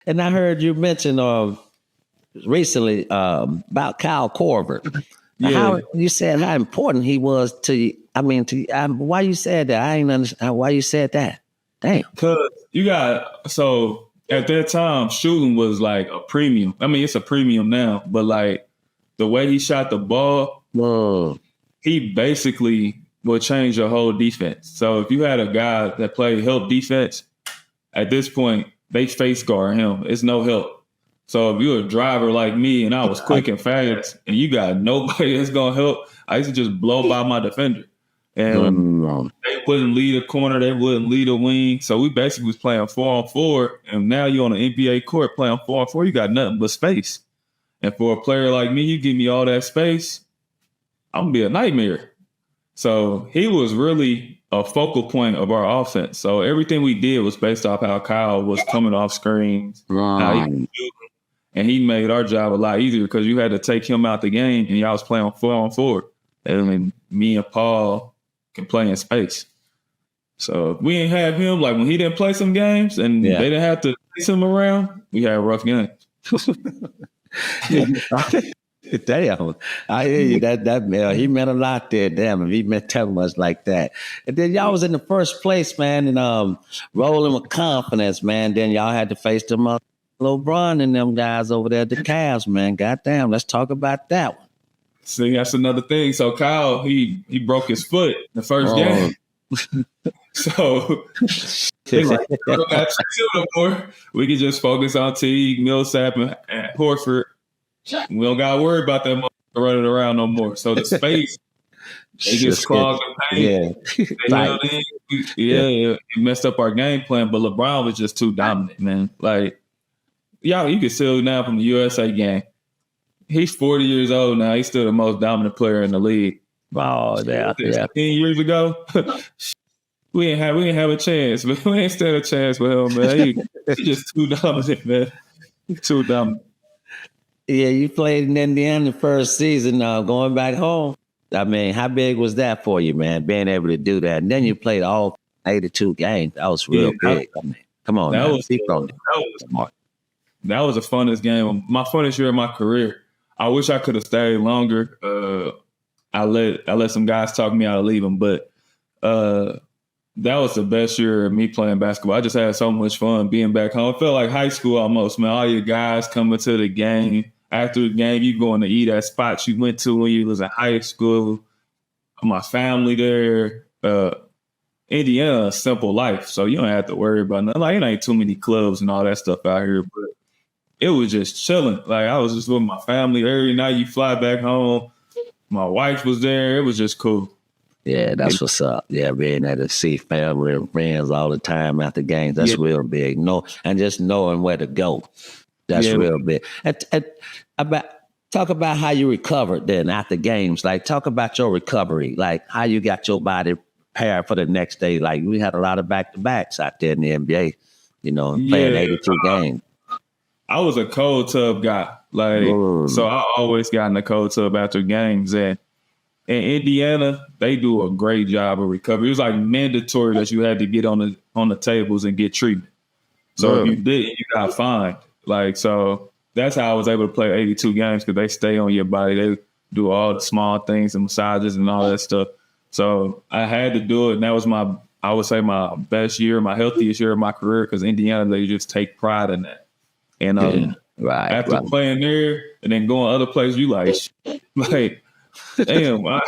And I heard you mention recently about Kyle Korver. Yeah. How you said how important he was to you. I mean, why you said that? I ain't understand why you said that. Damn. Cause you got so at that time shooting was like a premium. I mean, it's a premium now, but like the way he shot the ball, Whoa. he basically will change your whole defense. So if you had a guy that played help defense, at this point they face guard him. It's no help. So if you're a driver like me and I was quick and fast and you got nobody that's gonna help, I used to just blow by my defender. And they wouldn't lead a corner, they wouldn't lead a wing. So we basically was playing 4-on-4, and now you're on an NBA court playing 4-on-4, you got nothing but space. And for a player like me, you give me all that space, I'm gonna be a nightmare. So he was really a focal point of our offense. So everything we did was based off how Kyle was coming off screens, how he was shooting, and he made our job a lot easier because you had to take him out the game and y'all was playing 4-on-4. And then me and Paul can play in space. So if we didn't have him, like when he didn't play some games and they didn't have to chase him around, we had rough games. Damn, I hear you. That man, he meant a lot there. Damn, if he meant that much like that. And then y'all was in the first place, man, and rolling with confidence, man. Then y'all had to face them LeBron and them guys over there at the Cavs, man. Goddamn, let's talk about that one. See, that's another thing. So Kyle, he broke his foot the first game. So he's like, we can just focus on Teague, Millsap, and Horford. We don't gotta worry about that running around no more. So the space it gets clogged and paint. It messed up our game plan. But LeBron was just too dominant, man. Like y'all, you can see now from the USA game. He's 40 years old now. He's still the most dominant player in the league. Oh, yeah. 10 years ago, we didn't have a chance. But we ain't stand a chance with him, man. He's just too dominant, man. He's too dominant. Yeah, you played in Indiana the first season. Going back home, I mean, how big was that for you, man? Being able to do that, and then you played all 82 games. That was real big. I mean, come on, that was the funnest game. My funnest year of my career. I wish I could have stayed longer. I let some guys talk me out of leaving, but that was the best year of me playing basketball. I just had so much fun being back home. It felt like high school almost, man. All your guys coming to the game. After the game, you going to eat at spots you went to when you was in high school. My family there. Indiana, a simple life, so you don't have to worry about nothing. Like, it ain't too many clubs and all that stuff out here, but it was just chilling. Like, I was just with my family. Every night you fly back home. My wife was there. It was just cool. Yeah, that's what's up. Yeah, being able to see family and friends all the time after games, that's real big. And just knowing where to go, that's real big. And talk about how you recovered then after games. Like, talk about your recovery, like how you got your body prepared for the next day. Like, we had a lot of back-to-backs out there in the NBA, playing 82 games. I was a cold tub guy. So I always got in the cold tub after games. And in Indiana, they do a great job of recovery. It was like mandatory that you had to get on the tables and get treatment. So if you didn't, you got fined. Like, so that's how I was able to play 82 games, because they stay on your body. They do all the small things and massages and all that stuff. So I had to do it. And that was I would say my best year, my healthiest year of my career, because Indiana, they just take pride in that. And after playing there and then going other places, you like, damn, I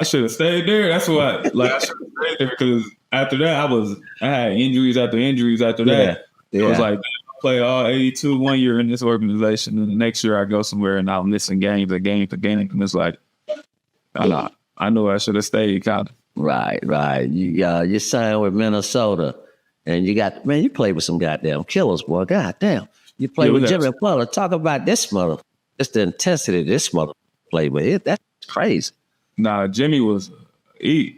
should have stayed there. That's what, I should have stayed there, because after that, I had injuries after injuries after that. It was like, I play all 82 one year in this organization, and the next year I go somewhere and I'm missing games. And it's like, I know I should have stayed, kind of. Right. You signed with Minnesota, and you played with some goddamn killers, boy. Goddamn. You played with Jimmy Butler. Talk about this mother. Just the intensity this mother played with. That's crazy. Nah, Jimmy was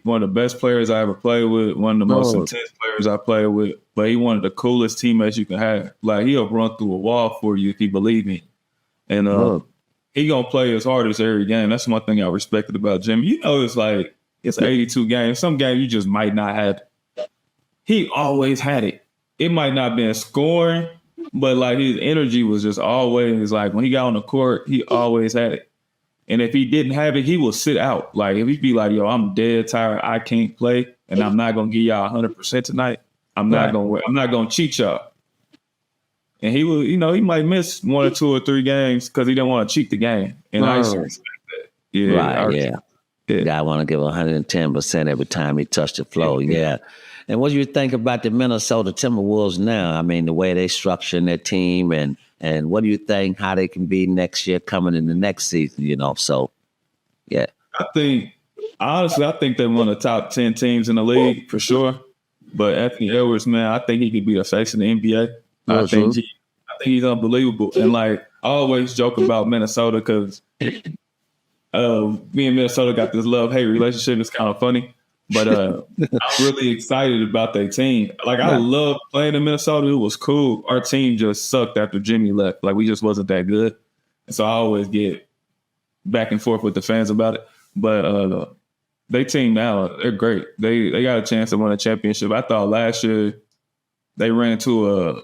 one of the best players I ever played with, one of the most intense players I played with, but he one of the coolest teammates you can have. Like, he'll run through a wall for you if you believe me. And he gonna play his hardest every game. That's one thing I respected about Jimmy. It's 82 games. Some games you just might not have it. He always had it. It might not been scoring, but like his energy was just always like when he got on the court, he always had it. And if he didn't have it, he would sit out. Like if he'd be like, "Yo, I'm dead tired. I can't play, and I'm not gonna give y'all 100% tonight. I'm not gonna cheat y'all." And he would, he might miss 1 or 2 or 3 games because he didn't want to cheat the game. And I used to respect that. Yeah, Guy want to give 110% every time he touched the floor. Yeah. And what do you think about the Minnesota Timberwolves now? I mean, the way they structure their team, and what do you think how they can be next year coming in the next season? So, yeah. I think they're one of the top 10 teams in the league for sure. But Anthony Edwards, man, I think he could be the face in the NBA. I think he's unbelievable. And like I always joke about Minnesota because me and Minnesota got this love-hate relationship. It's kind of funny. But I'm really excited about their team. Like I love playing in Minnesota. It was cool. Our team just sucked after Jimmy left. Like we just wasn't that good. And so I always get back and forth with the fans about it. But they team now, they're great. They got a chance to win a championship. I thought last year they ran into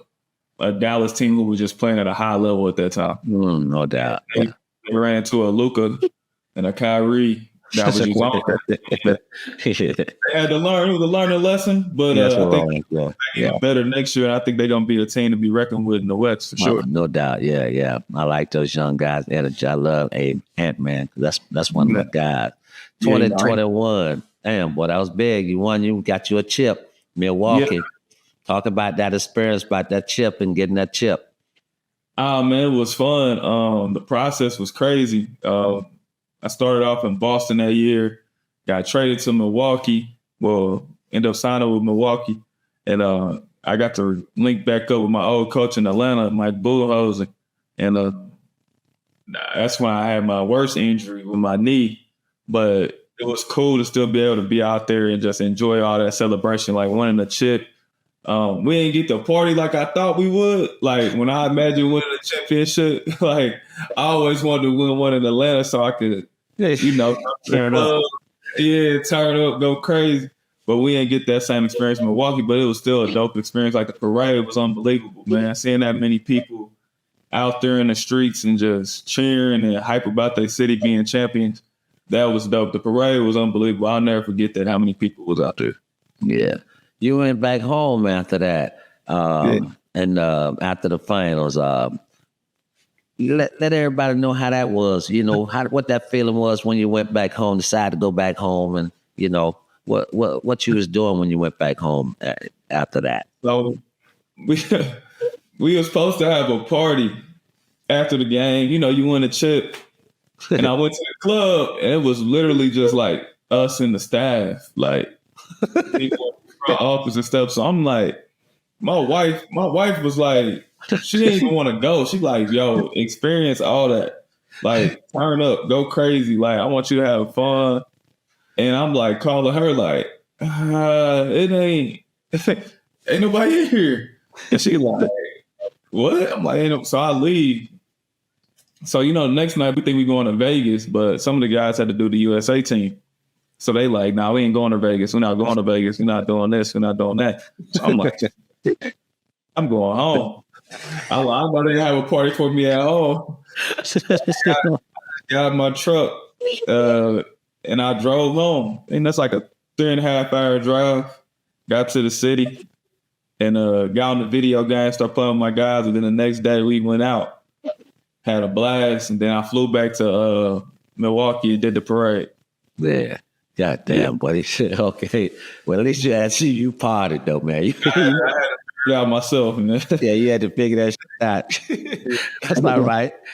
a Dallas team who was just playing at a high level at that time. No doubt. They ran into a Luka and a Kyrie. That was just on. They had to learn. It was a learning lesson, but I think they're better next year. And I think they're going to be a team to be reckoned with in the West for sure. No doubt. Yeah. I like those young guys' energy. I love Ant-Man. That's one of the guys. 2021. Damn, boy, that was big. You won. You got you a chip. Milwaukee. Yeah. Talk about that experience, about that chip and getting that chip. Oh, man, it was fun. The process was crazy. I started off in Boston that year, got traded to Milwaukee. Well, ended up signing with Milwaukee. And I got to link back up with my old coach in Atlanta, Mike Bullhosen. And that's when I had my worst injury with my knee. But it was cool to still be able to be out there and just enjoy all that celebration, like winning a chip. We didn't get to party like I thought we would. Like when I imagined winning a championship, like I always wanted to win one in Atlanta so I could, turn up. Yeah, turn up, go crazy. But we didn't get that same experience in Milwaukee, but it was still a dope experience. Like the parade was unbelievable, man. Seeing that many people out there in the streets and just cheering and hype about their city being champions, that was dope. The parade was unbelievable. I'll never forget that, how many people was out there. Yeah. You went back home after that, and after the finals. Let everybody know how that was. What that feeling was when you went back home, decided to go back home, and what you was doing when you went back home after that. So we were supposed to have a party after the game. You win a chip, and I went to the club, and it was literally just like us and the staff, like people in the office and stuff. So I'm like, my wife was like, she didn't even want to go. She like, yo, experience all that. Like, turn up, go crazy. Like, I want you to have fun. And I'm like calling her like, it ain't nobody in here. And she like, what? I'm like, ain't no. So I leave. So, the next night we think we going to Vegas, but some of the guys had to do the USA team. So they like, nah, we ain't going to Vegas. We're not going to Vegas. We're not doing this. We're not doing that. So I'm like, I'm going home. I know they have a party for me at home. Got my truck, and I drove home. And that's like a 3.5 hour drive. Got to the city and got on the video game, started playing with my guys. And then the next day we went out, had a blast. And then I flew back to Milwaukee and did the parade. Yeah. God damn, buddy. Okay. Well, at least you partied though, man. I had to figure it out myself, man. Yeah, you had to figure that shit out. That's not right.